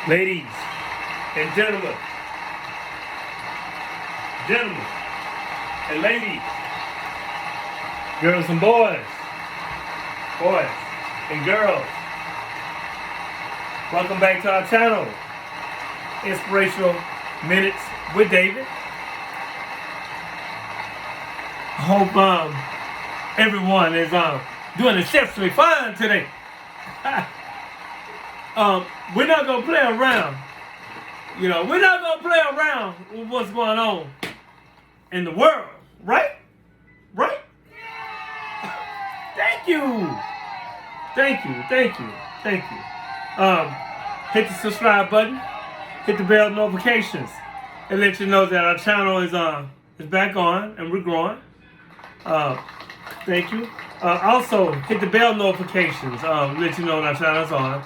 Ladies and gentlemen and ladies, girls and boys and girls, welcome back to our channel, Inspirational Minutes with David. I hope everyone is doing exceptionally fine today. We're not gonna play around. We're not gonna play around with what's going on in the world, right? Right? Thank you. Hit the subscribe button, hit the bell notifications, and let you know that our channel is back on and we're growing. Thank you. Also, hit the bell notifications, let you know when our channel's on.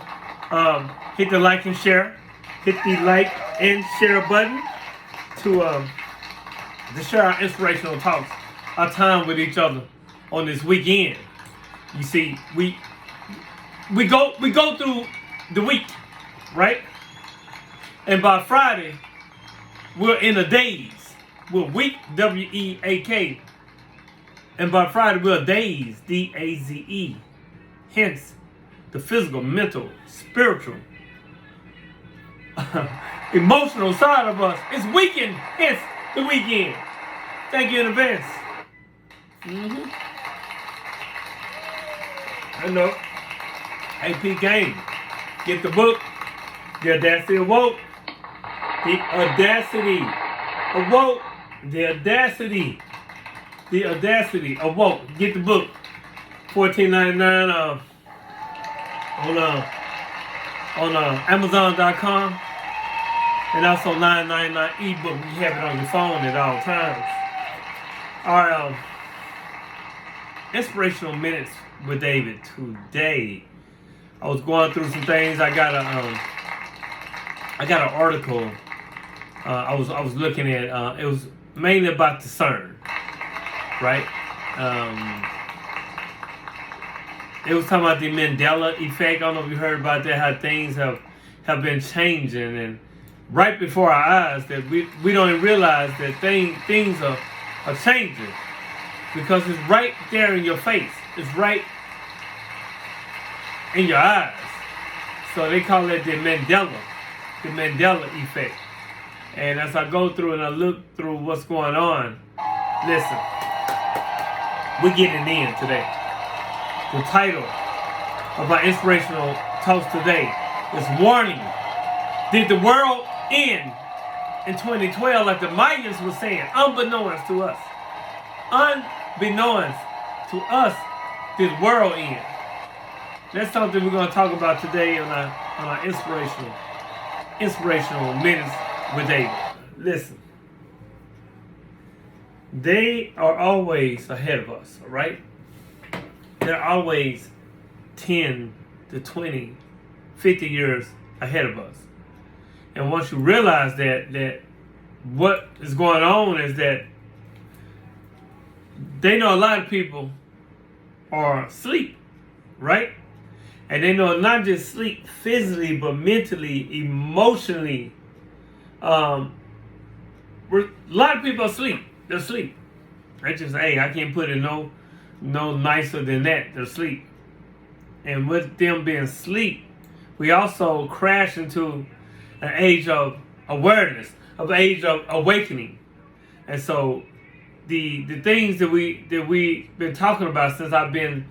Hit the like and share. Hit the like and share button to share our inspirational talks, our time with each other on this weekend. You see, we go through the week, right? And by Friday, we're in a daze. We're week, W-E-A-K. And by Friday, we're daze, D-A-Z-E. Hence, the physical, mental, spiritual, emotional side of us is weakened. Hence, the weekend. Thank you in advance. I know. AP Game. Get the book. The Audacity Awoke. The Audacity Awoke. The Audacity. The Audacity Awoke. Get the book. $14.99 on Amazon.com. And also $9.99 ebook. You have it on your phone at all times. Our inspirational minutes with David today. I was going through some things. I got an article. I was looking at. It was mainly about discern, right? It was talking about the Mandela effect. I don't know if you heard about that. How things have been changing, and right before our eyes, that we don't even realize that things are changing because it's right there in your face. It's right in your eyes. So they call it the Mandela effect. And as I go through and I look through what's going on, listen, we're getting in today. The title of our inspirational talks today is Warning. Did the world end in 2012 like the Mayans were saying? Unbeknownst to us. Unbeknownst to us, did the world end? That's something we're going to talk about today on our inspirational minutes with David. Listen. They are always ahead of us, all right? They're always 10 to 20, 50 years ahead of us. And once you realize that what is going on is that they know a lot of people are asleep, right? And they know not just sleep physically, but mentally, emotionally. A lot of people are asleep. They're asleep. I just, I can't put it no nicer than that. They're asleep. And with them being asleep, we also crash into an age of awareness, of age of awakening. And so the things that we've been talking about since I've been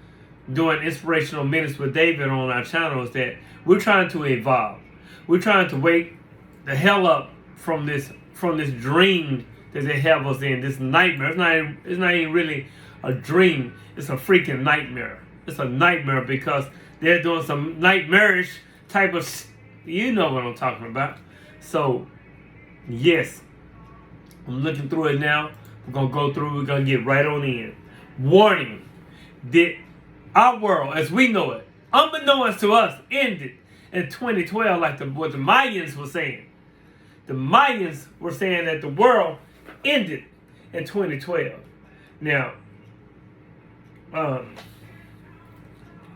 doing inspirational minutes with David on our channel is that we're trying to evolve. We're trying to wake the hell up from this dream that they have us in, this nightmare. It's not even really a dream. It's a freaking nightmare. It's a nightmare because they're doing some nightmarish type of, you know what I'm talking about. So, yes, I'm looking through it now. We're going to go through. We're going to get right on in. Warning. Did our world, as we know it, unbeknownst to us, ended in 2012 like what the Mayans were saying. The Mayans were saying that the world ended in 2012. Now,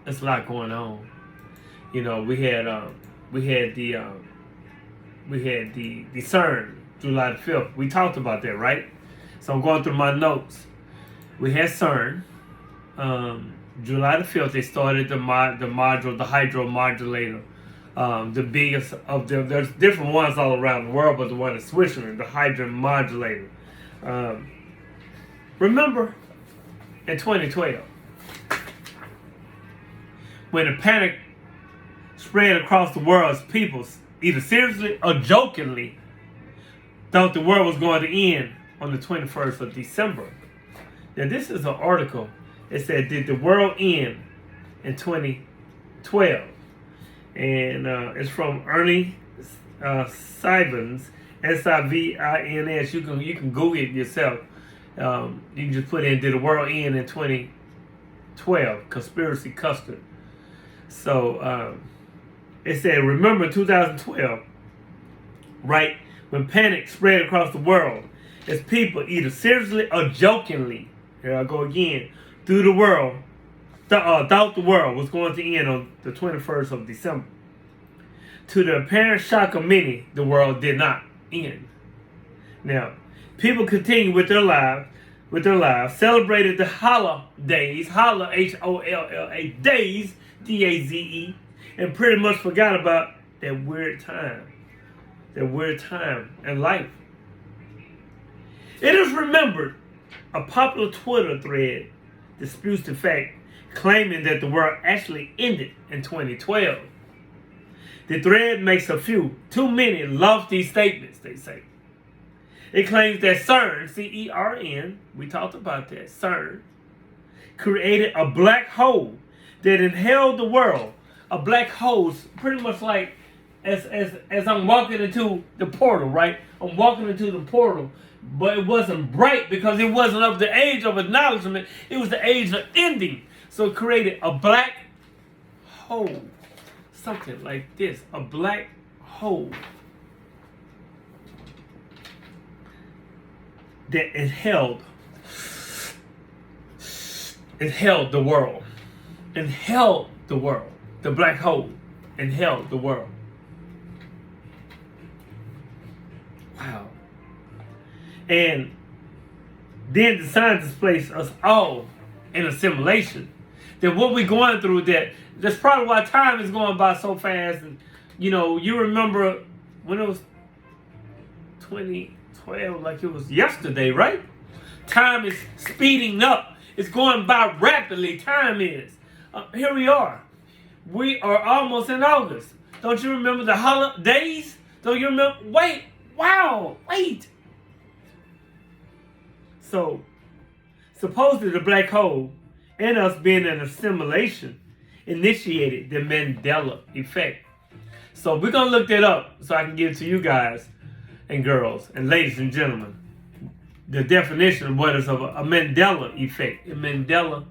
there's a lot going on. We had the we had the CERN, July the 5th. We talked about that, right? So I'm going through my notes. We had CERN. July the 5th, they started the module, the hydromodulator. The biggest of them. There's different ones all around the world, but the one in Switzerland, the hydromodulator. Remember in 2012, when the panic spread across the world, as people either seriously or jokingly thought the world was going to end on the 21st of December. Now, this is an article. It said, did the world end in 2012? And it's from Ernie Sivins, Sivins. You can Google it yourself. You can just put in, did the world end in 2012? Conspiracy custard. So it said, remember 2012, right? When panic spread across the world, as people either seriously or jokingly, here I go again, through the world, thought the world was going to end on the 21st of December. To the apparent shock of many, the world did not end. Now, people continued with their lives, celebrated the holidays, Holla, days, D-A-Z-E, and pretty much forgot about that weird time in life. It is remembered, a popular Twitter thread disputes the fact, claiming that the world actually ended in 2012. The thread makes too many lofty statements, they say. It claims that CERN, C-E-R-N, we talked about that, CERN, created a black hole that inhaled the world. A black hole, pretty much like as I'm walking into the portal, right? I'm walking into the portal, but it wasn't bright because it wasn't of the age of acknowledgement. It was the age of ending. So it created a black hole. Something like this. A black hole that inhaled the world. Inhaled the world. The black hole inhaled the world. Wow. And then the scientists place us all in a simulation. That what we're going through, that's probably why time is going by so fast. And you remember when it was 2012, like it was yesterday, right? Time is speeding up. It's going by rapidly. Time is. Here we are. We are almost in August. Don't you remember the holidays? Don't you remember? Wait. So, supposedly the black hole and us being in a simulation initiated the Mandela effect. So we're going to look that up so I can give it to you guys and girls and ladies and gentlemen the definition of what is a Mandela effect. Mandela.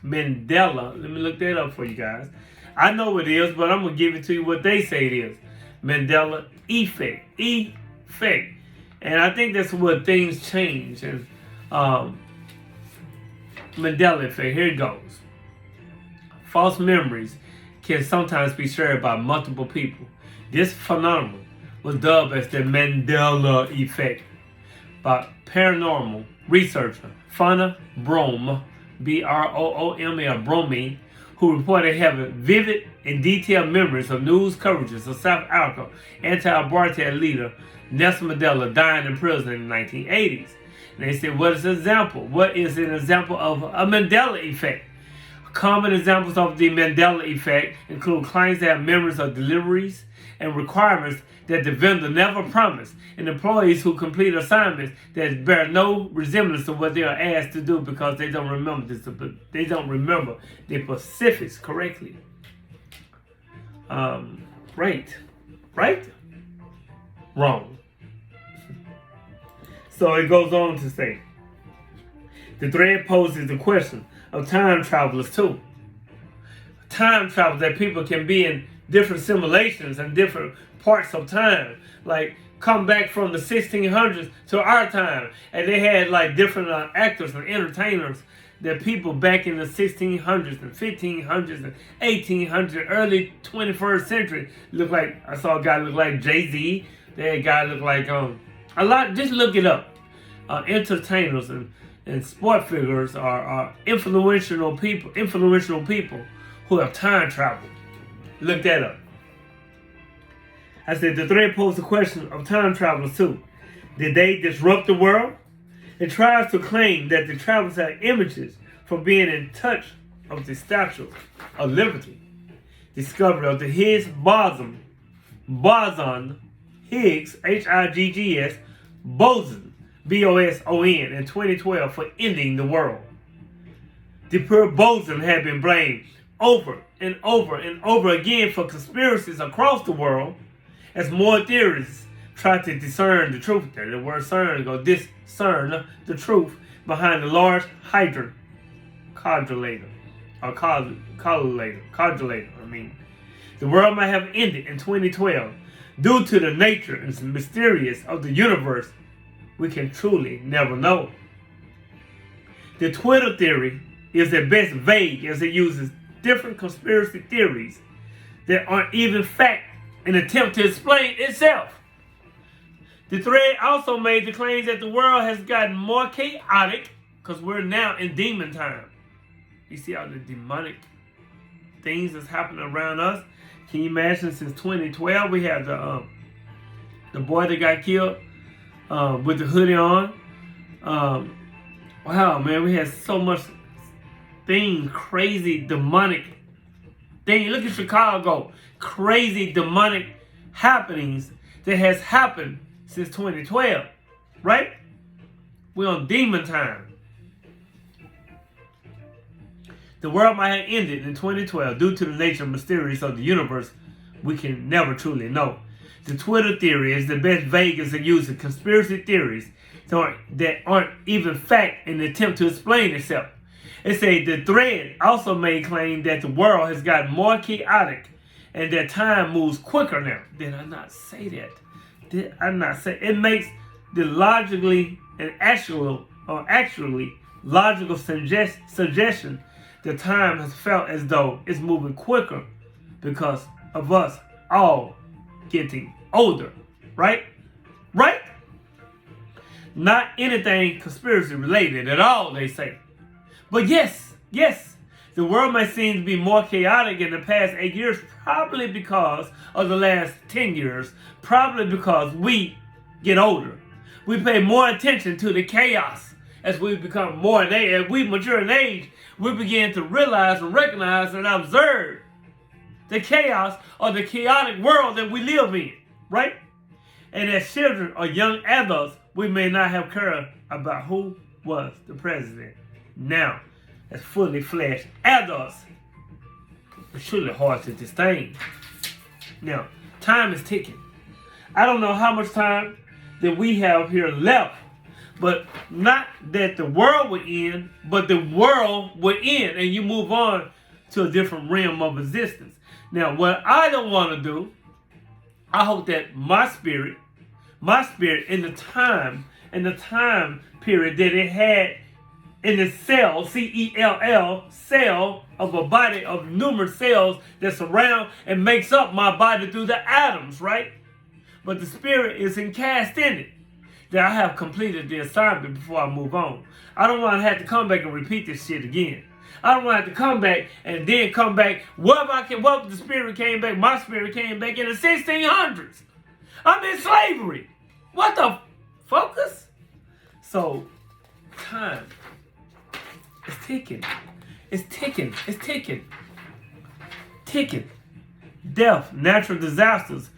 Let me look that up for you guys. I know what it is, but I'm going to give it to you what they say it is. Mandela effect. Effect. And I think that's what things change. And Mandela effect. Here it goes. False memories can sometimes be shared by multiple people. This phenomenon was dubbed as the Mandela effect by paranormal researcher Fana Brom, B-R-O-O-M-E, Bromine, who reported having vivid and detailed memories of news coverages of South Africa anti-apartheid leader Nelson Mandela dying in prison in the 1980s. And they said, what is an example? What is an example of a Mandela effect? Common examples of the Mandela effect include clients that have memories of deliveries and requirements that the vendor never promised, and employees who complete assignments that bear no resemblance to what they are asked to do because they don't remember the specifics correctly. Right? Wrong. So it goes on to say, the thread poses the question of time travelers too. Time travel that people can be in different simulations and different parts of time, like come back from the 1600s to our time, and they had like different actors and entertainers that people back in the 1600s and 1500s and 1800s, early 21st century look like. I saw a guy look like Jay-Z, That guy look like a lot. Just look it up. Entertainers and sport figures are influential people who have time traveled. Look that up. I said the thread posed the question of time travelers too. Did they disrupt the world? It tries to claim that the travelers have images from being in touch of the Statue of Liberty, discovery of the Higgs boson, Higgs, Higgs, boson, BOSON, in 2012 for ending the world. The pure boson had been blamed over and over and over again for conspiracies across the world as more theorists try to discern the truth. The word discern the truth behind the Large Hadron Collider. The world might have ended in 2012 due to the nature and mysterious of the universe. We can truly never know. The Twitter theory is at best vague as it uses different conspiracy theories that aren't even fact in an attempt to explain itself. The thread also made the claims that the world has gotten more chaotic because we're now in demon time. You see all the demonic things that's happening around us. Can you imagine since 2012 we have the boy that got killed with the hoodie on. Wow, man, we had so much things, crazy demonic thing. Look at Chicago, crazy demonic happenings that has happened since 2012, right? We're on demon time. The world might have ended in 2012 due to the nature and mysterious of the universe. We can never truly know. The Twitter theory is the best vague as it uses conspiracy theories that aren't even fact in the attempt to explain itself. It says the thread also made claim that the world has gotten more chaotic and that time moves quicker now. Did I not say that? Did I not say it makes the logically and actually logical suggestion that time has felt as though it's moving quicker because of us all getting older, right? Right? Not anything conspiracy related at all, they say. But yes, the world may seem to be more chaotic in the past 8 years, probably because of the last 10 years, probably because we get older. We pay more attention to the chaos as we become more in age. As we mature in age, we begin to realize and recognize and observe the chaos or the chaotic world that we live in, right? And as children or young adults, we may not have cared about who was the president. Now, as fully fledged adults, it's truly hard to disdain. Now, time is ticking. I don't know how much time that we have here left, but not that the world will end, but the world will end and you move on to a different realm of existence. Now, what I don't want to do, I hope that my spirit in the time period that it had in the cell, C-E-L-L, cell of a body of numerous cells that surround and makes up my body through the atoms, right? But the spirit is encast in it. That I have completed the assignment before I move on. I don't want to have to come back and repeat this shit again. I don't want to have to come back and then come back. What if the spirit came back? My spirit came back in the 1600s. I'm in slavery. What the focus? So, time. It's ticking. It's ticking. It's ticking. Ticking. Death, natural disasters,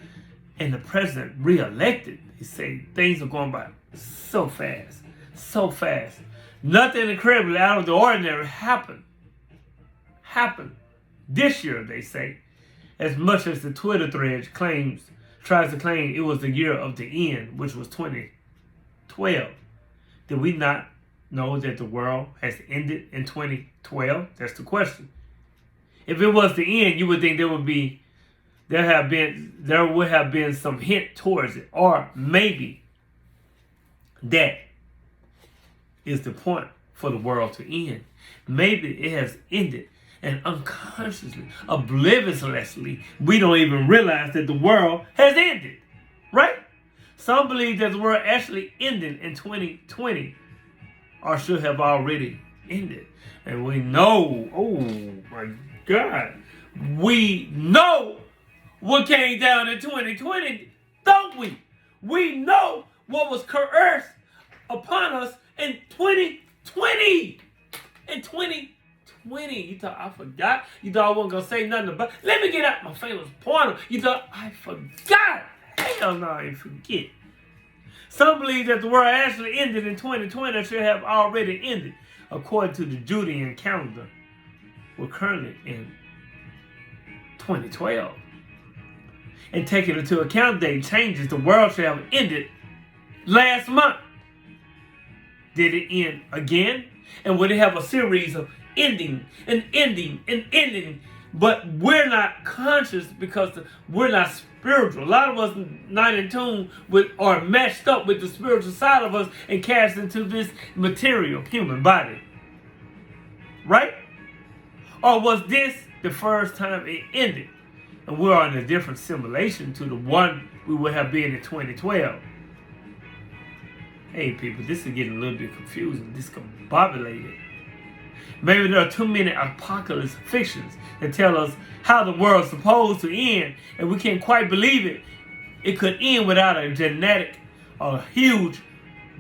and the president re-elected. He said things are going by so fast. So fast. Nothing incredibly out of the ordinary happened this year, they say. As much as the Twitter thread tries to claim it was the year of the end, which was 2012. Did we not know that the world has ended in 2012? That's the question. If it was the end, you would think there would have been some hint towards it, or maybe that is the point for the world to end. Maybe it has ended, and unconsciously, obliviously, we don't even realize that the world has ended, right? Some believe that the world actually ended in 2020 or should have already ended. And we know, oh my God, we know what came down in 2020, don't we? We know what was coerced upon us in 2020. In 2020, you thought I forgot? You thought I wasn't going to say nothing about it? Let me get out my famous pointer. You thought I forgot? Hell no, I didn't forget. Some believe that the world actually ended in 2020 or should have already ended, according to the Judean calendar. We're currently in 2012. And taking into account date changes, the world should have ended last month. Did it end again? And would it have a series of ending and ending and ending? But we're not conscious because we're not spiritual. A lot of us not in tune with or matched up with the spiritual side of us and cast into this material human body. Right? Or was this the first time it ended? And we're on a different simulation to the one we would have been in 2012. Hey people, this is getting a little bit confusing, discombobulated. Maybe there are too many apocalypse fictions that tell us how the world's supposed to end, and we can't quite believe it. It could end without a huge,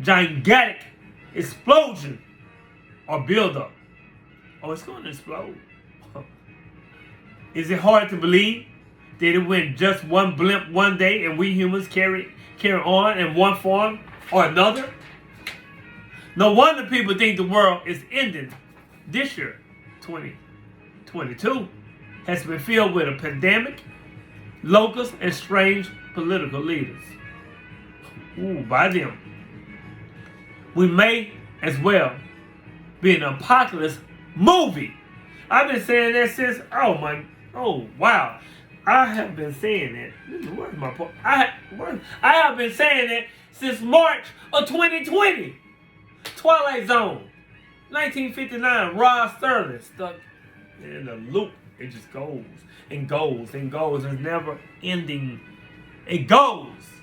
gigantic explosion or buildup. Oh, it's going to explode. Is it hard to believe that it went just one blimp one day and we humans carry on in one form or another? No wonder people think the world is ending. This year, 2022, has been filled with a pandemic, locusts, and strange political leaders. Ooh, by them. We may as well be an apocalypse movie. I've been saying that since, wow. I have been saying that. Where's my point? I have been saying that since March of 2020. Twilight Zone. 1959. Rod Serling stuck in a loop. It just goes and goes and goes. It's never ending. It goes.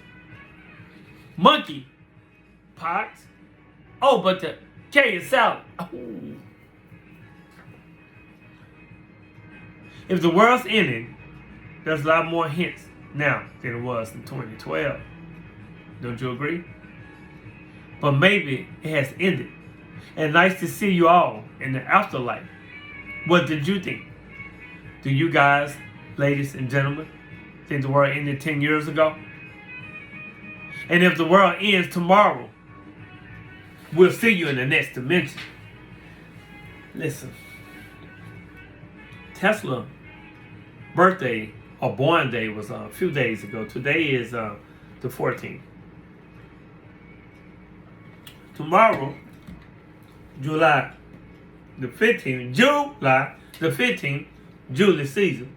Monkey pox. Oh, but the K is salad. Oh. If the world's ending, there's a lot more hints now than it was in 2012. Don't you agree? But maybe it has ended. And nice to see you all in the afterlife. What did you think? Do you guys, ladies and gentlemen, think the world ended 10 years ago? And if the world ends tomorrow, we'll see you in the next dimension. Listen. Tesla birthday or born day was a few days ago. Today is the 14th. Tomorrow, July the 15th, Julius Caesar.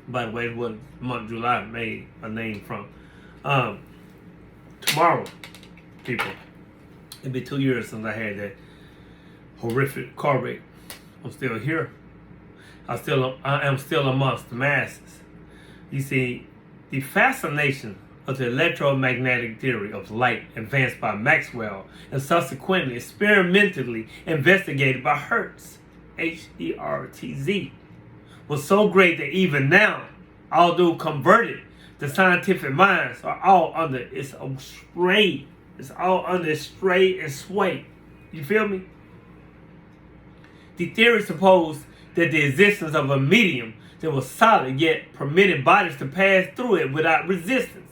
By the way, what month July made a name from. Tomorrow, people, it'll be 2 years since I had that horrific car wreck. I'm still here. I am still amongst the masses. You see, the fascination of the electromagnetic theory of light advanced by Maxwell and subsequently experimentally investigated by Hertz, Hertz, was so great that even now, although converted, the scientific minds are all under its sway. It's all under its sway and sway. You feel me? The theory supposed that the existence of a medium that was solid yet permitted bodies to pass through it without resistance,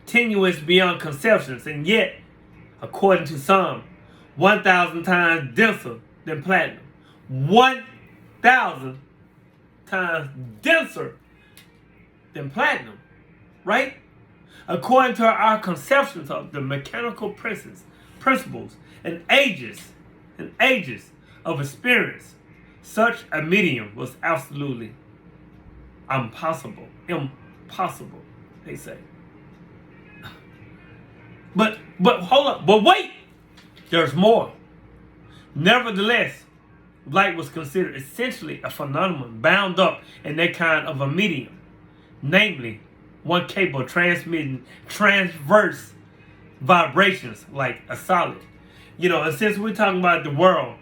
tenuous beyond conceptions, and yet, according to some, 1,000 times denser than platinum. 1,000 times denser than platinum, right? According to our conceptions of the mechanical principles and ages of experience, such a medium was absolutely impossible, they say. But hold up, but wait, there's more. Nevertheless, light was considered essentially a phenomenon bound up in that kind of a medium, namely one capable of transmitting transverse vibrations like a solid. And since we're talking about the world,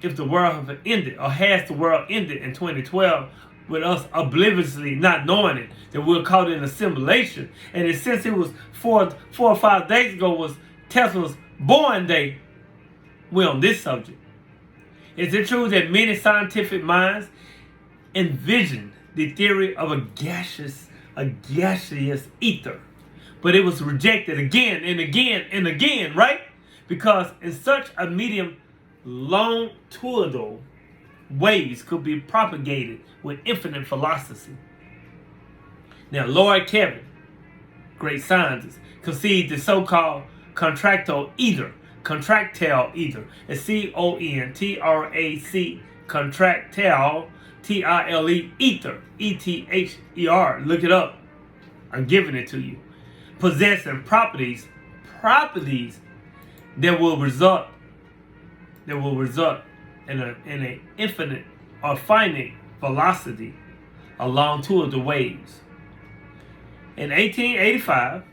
if the world have ended, or has the world ended in 2012, with us obliviously not knowing it, that we're caught in a simulation. And since it was 4 or 5 days ago was Tesla's born day, we're on this subject. Is it true that many scientific minds envisioned the theory of a gaseous ether, but it was rejected again and again and again, right? Because in such a medium, longitudinal waves could be propagated with infinite velocity. Now, Lloyd Kelvin, great scientist, conceived the so-called contractile ether. Contractile ether. It's C-O-N-T-R-A-C, contractile, T-I-L-E, ether, E-T-H-E-R. Look it up. I'm giving it to you. Possessing properties that will result in an infinite or finite velocity along two of the waves. In 1885,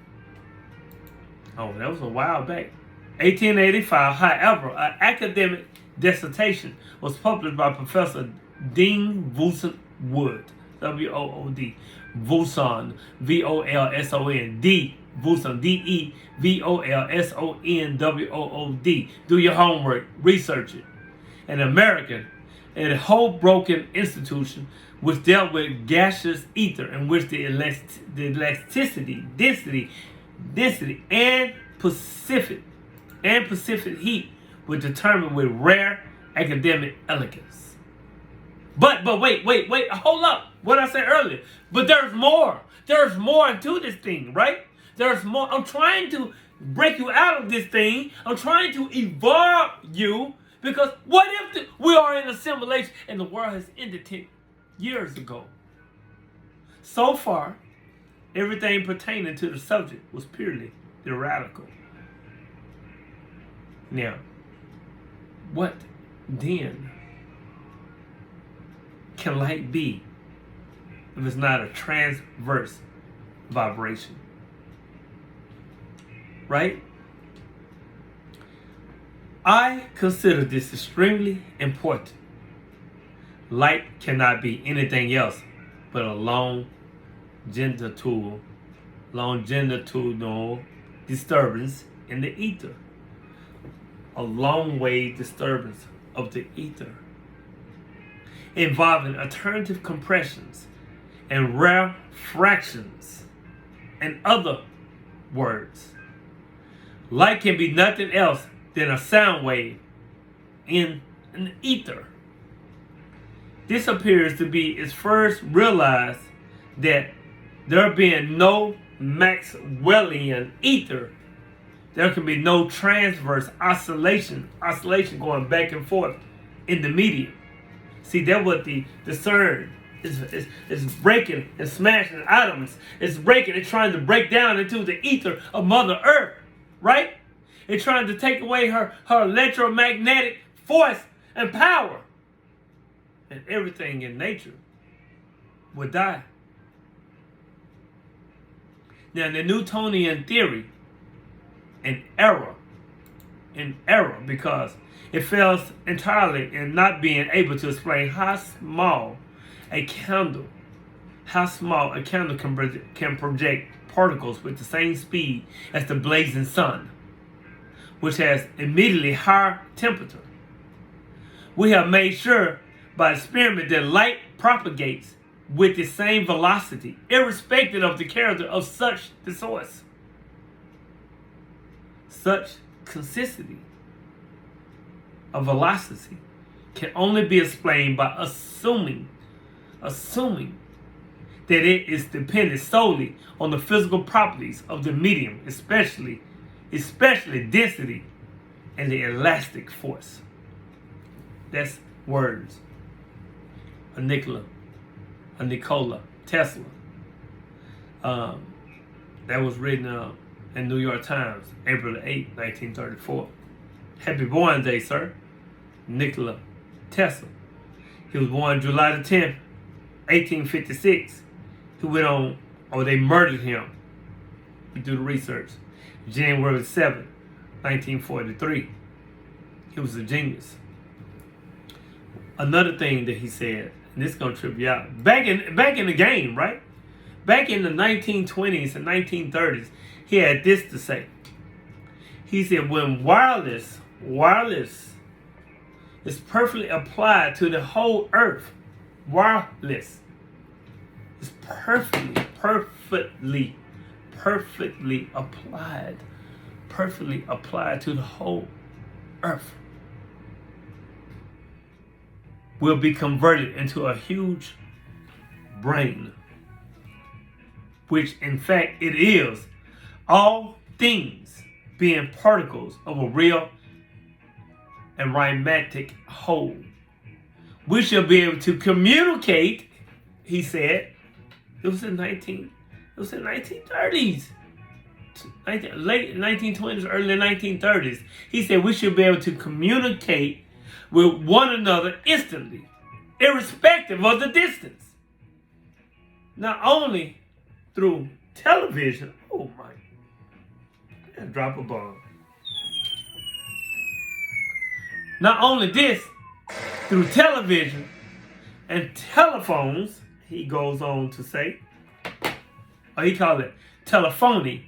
that was a while back. 1885, however, an academic dissertation was published by Professor Dean Volson Wood, W-O-O-D, Volson, V-O-L-S-O-N, D, Volson, D-E-V-O-L-S-O-N-W-O-O-D. Do your homework, research it. An American and a Hoboken institution which dealt with gaseous ether, in which the elasticity, density, and specific heat were determined with rare academic elegance. But wait, hold up. What I said earlier. But there's more. There's more to this thing, right? There's more. I'm trying to break you out of this thing. I'm trying to evolve you, because what if we are in a simulation and the world has ended 10 years ago? So far, everything pertaining to the subject was purely theoretical. Now, what then can light be if it's not a transverse vibration? Right? I consider this extremely important. Light cannot be anything else but a longitudinal disturbance in the ether. A long wave disturbance of the ether, involving alternative compressions and rare fractions. In other words, light can be nothing else than a sound wave in an ether. This appears to be its first realized that there being no Maxwellian ether, there can be no transverse oscillation going back and forth in the medium. See, that's what the CERN is breaking and smashing atoms. It's trying to break down into the ether of Mother Earth, right? It's trying to take away her electromagnetic force and power. And everything in nature would die. Now, the Newtonian theory, an error, because it fails entirely in not being able to explain how small a candle can project particles with the same speed as the blazing sun, which has immediately higher temperature. We have made sure by experiment that light propagates with the same velocity, irrespective of the character of such the source. Such consistency of velocity can only be explained by assuming that it is dependent solely on the physical properties of the medium, especially density and the elastic force. That's words of Nikola Tesla. That was written in New York Times, April 8, 1934. Happy born day, sir. Nikola Tesla. He was born July the 10th, 1856. He went on, they murdered him. You do the research. January 7th, 1943. He was a genius. Another thing that he said, and this is gonna trip you out. Back in the game, right? Back in the 1920s and 1930s, he had this to say. He said, when wireless is perfectly applied to the whole earth, wireless is perfectly applied to the whole earth, will be converted into a huge brain, which in fact it is, all things being particles of a real and rhythmic whole. We shall be able to communicate, he said. It was in 1930s. Late 1920s, early 1930s. He said we should be able to communicate with one another instantly, irrespective of the distance. Not only through television. Oh my. Drop a bomb. Not only this, through television and telephones, he goes on to say, or he called it telephony,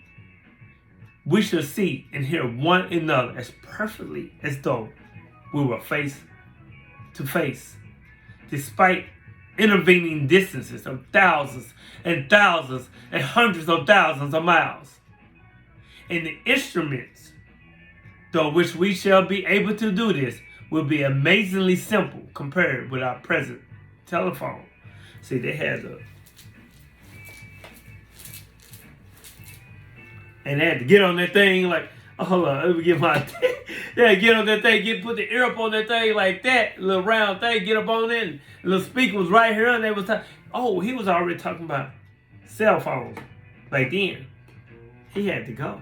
we shall see and hear one another as perfectly as though we were face to face, despite intervening distances of thousands and thousands and hundreds of thousands of miles. And the instruments, though which we shall be able to do this, will be amazingly simple compared with our present telephone. See, they had and they had to get on that thing like, oh, hold on, let me get my, yeah, get on that thing, put the ear up on that thing like that, little round thing, get up on it, and the little speaker was right here, and they was talking. Oh, he was already talking about cell phones back then. He had to go.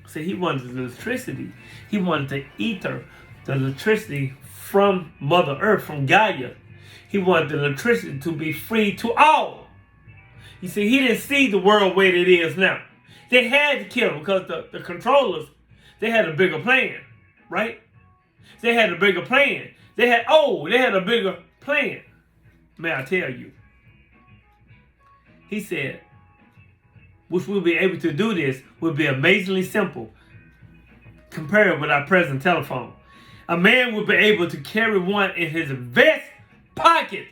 See, he wanted the electricity. He wanted the ether, the electricity from Mother Earth, from Gaia. He wanted the electricity to be free to all. You see, he didn't see the world where it is now. They had to kill him because the controllers, they had a bigger plan, right? They had a bigger plan. They had a bigger plan. May I tell you? He said, which we'll be able to do this will be amazingly simple compared with our present telephone. A man will be able to carry one in his vest pocket.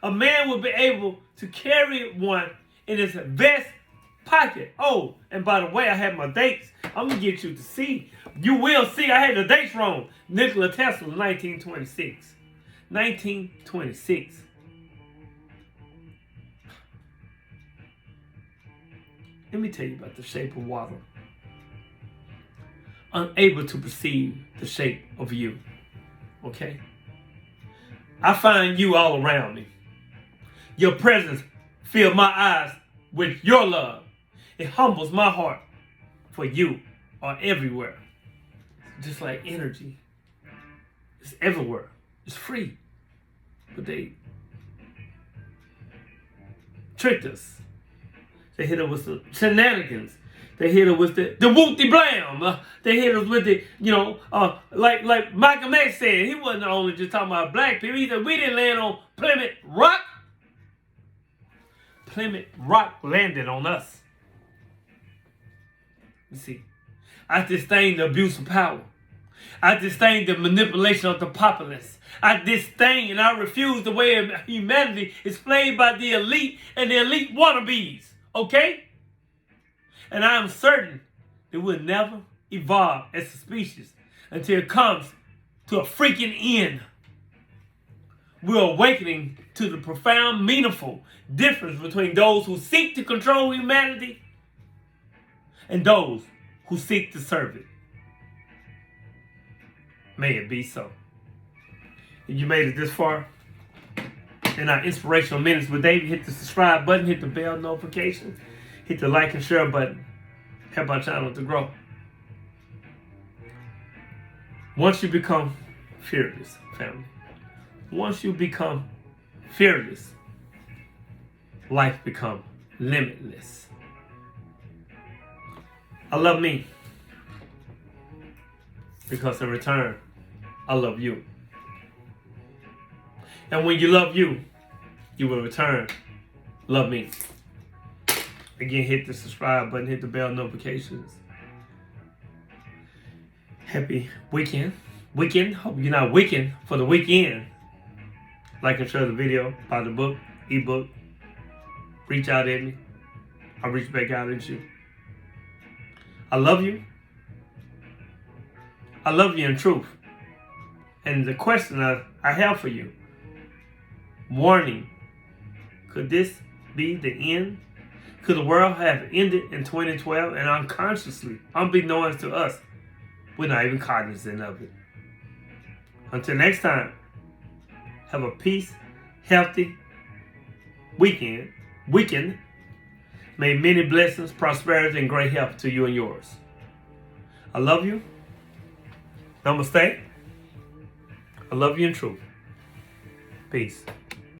A man will be able to carry one in his vest pocket. Oh, and by the way, I have my dates. I'm going to get you to see. You will see. I had the dates wrong. Nikola Tesla, 1926. 1926. Let me tell you about the shape of water. Unable to perceive the shape of you. Okay? I find you all around me. Your presence fills my eyes with your love. It humbles my heart, for you are everywhere. Just like energy. It's everywhere. It's free. But they tricked us. They hit us with the shenanigans. They hit us with the whoop-de-blam. They hit us with the, like Malcolm X said, he wasn't only just talking about black people. He said, we didn't land on Plymouth Rock. Plymouth Rock landed on us. You see, I disdain the abuse of power. I disdain the manipulation of the populace. I disdain and I refuse the way of humanity is played by the elite and the elite wannabes. Okay? And I am certain that we'll never evolve as a species until it comes to a freaking end. We're awakening to the profound, meaningful difference between those who seek to control humanity and those who seek to serve it. May it be so. If you made it this far in our Inspirational Minutes with David, hit the subscribe button, hit the bell notification, hit the like and share button. Help our channel to grow. Once you become fearless, family, once you become fearless, life becomes limitless. I love me. because in return, I love you. And when you love you, you will return love me. Again, hit the subscribe button, hit the bell notifications. Happy weekend. Hope you're not weekend for the weekend. Like and share the video, buy the book, ebook. Reach out at me. I'll reach back out at you. I love you. I love you in truth. And the question I have for you, warning, could this be the end? Could the world have ended in 2012 and unconsciously, unbeknownst to us, we're not even cognizant of it? Until next time, have a peace, healthy weekend. May many blessings, prosperity, and great health to you and yours. I love you. Namaste. I love you in truth. Peace.